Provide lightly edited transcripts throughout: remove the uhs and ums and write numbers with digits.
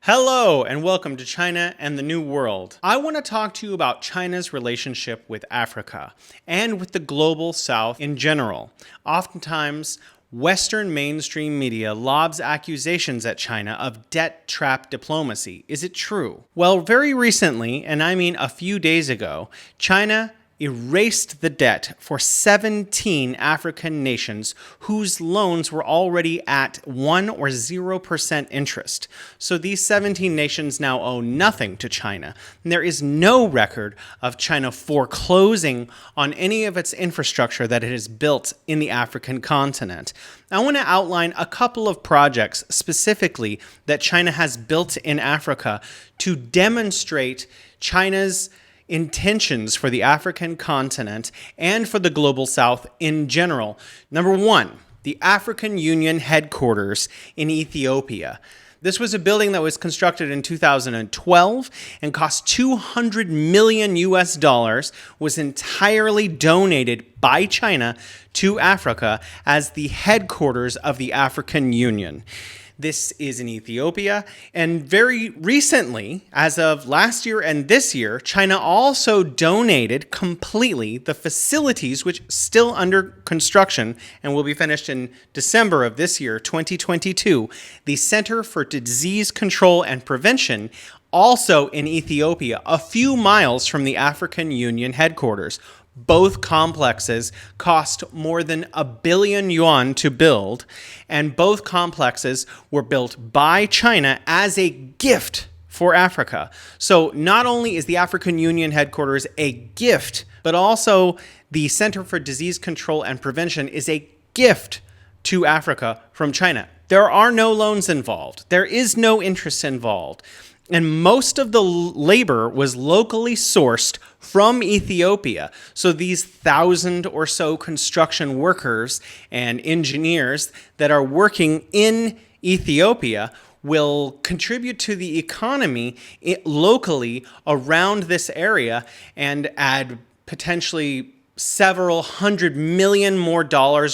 Hello and welcome to China and the New World. I want to talk to you about China's relationship with Africa and with the global South in general. Oftentimes, Western mainstream media lobs accusations at China of debt trap diplomacy. Is it true? Well, very recently, and I mean a few days ago, China erased the debt for 17 African nations whose loans were already at 1 or 0% interest. So these 17 nations now owe nothing to China. And there is no record of China foreclosing on any of its infrastructure that it has built in the African continent. I want to outline a couple of projects specifically that China has built in Africa to demonstrate China's intentions for the African continent and for the global South in general. Number one, the African Union headquarters in Ethiopia. This was a building that was constructed in 2012 and cost $200 million US, was entirely donated by China to Africa as the headquarters of the African Union. This is in Ethiopia, and very recently, as of last year and this year, China also donated completely the facilities, which are still under construction and will be finished in December of this year, 2022, the Center for Disease Control and Prevention, also in Ethiopia, a few miles from the African Union headquarters. Both complexes cost more than $1 billion yuan to build, and both complexes were built by China as a gift for Africa. So not only is the African Union headquarters a gift, but also the Center for Disease Control and Prevention is a gift to Africa from China. There are no loans involved. There is no interest involved. And most of the labor was locally sourced from Ethiopia. So these 1,000 or so construction workers and engineers that are working in Ethiopia will contribute to the economy locally around this area and add potentially several $100 million more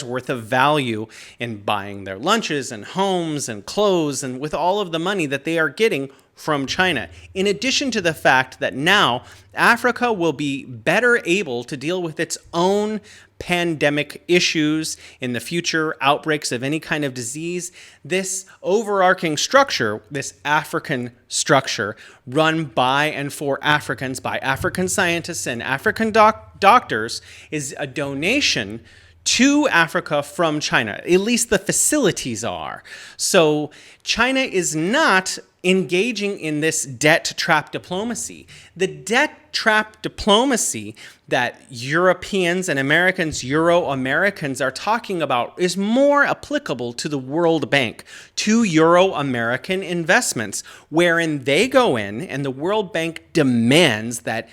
worth of value in buying their lunches and homes and clothes, and with all of the money that they are getting from China. In addition to the fact that now Africa will be better able to deal with its own pandemic issues in the future, outbreaks of any kind of disease, this overarching structure, this African structure run by and for Africans, by African scientists and African doctors, is a donation to Africa from China. At least the facilities are. So China is not engaging in this debt trap diplomacy. The debt trap diplomacy that Europeans and Americans, Euro-Americans are talking about is more applicable to the World Bank, to Euro-American investments, wherein they go in and the World Bank demands that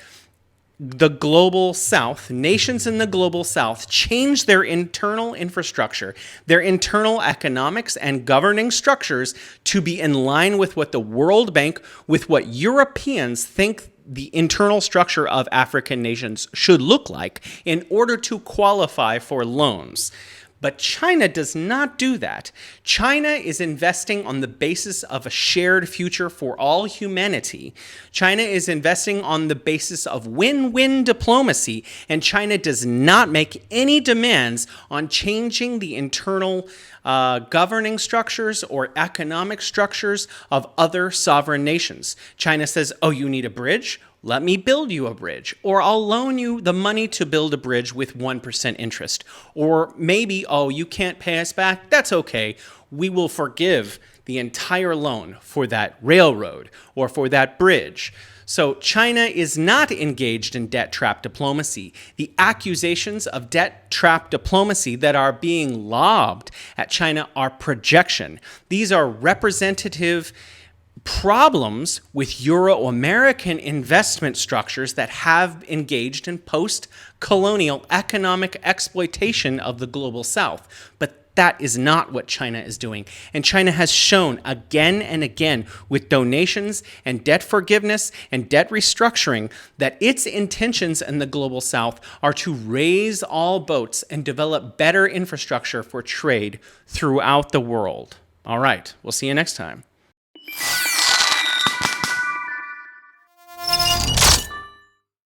the global South, nations in the global South, change their internal infrastructure, their internal economics and governing structures to be in line with what the World Bank, with what Europeans think the internal structure of African nations should look like in order to qualify for loans. But China does not do that. China is investing on the basis of a shared future for all humanity. China is investing on the basis of win-win diplomacy, and China does not make any demands on changing the internal governing structures or economic structures of other sovereign nations. China says, oh, you need a bridge? Let me build you a bridge, or I'll loan you the money to build a bridge with 1% interest. Or maybe, oh, you can't pay us back? That's okay. We will forgive the entire loan for that railroad or for that bridge. So China is not engaged in debt trap diplomacy. The accusations of debt trap diplomacy that are being lobbed at China are projection. These are representative problems with Euro-American investment structures that have engaged in post-colonial economic exploitation of the global South. But that is not what China is doing. And China has shown again and again with donations and debt forgiveness and debt restructuring that its intentions in the global South are to raise all boats and develop better infrastructure for trade throughout the world. All right, we'll see you next time.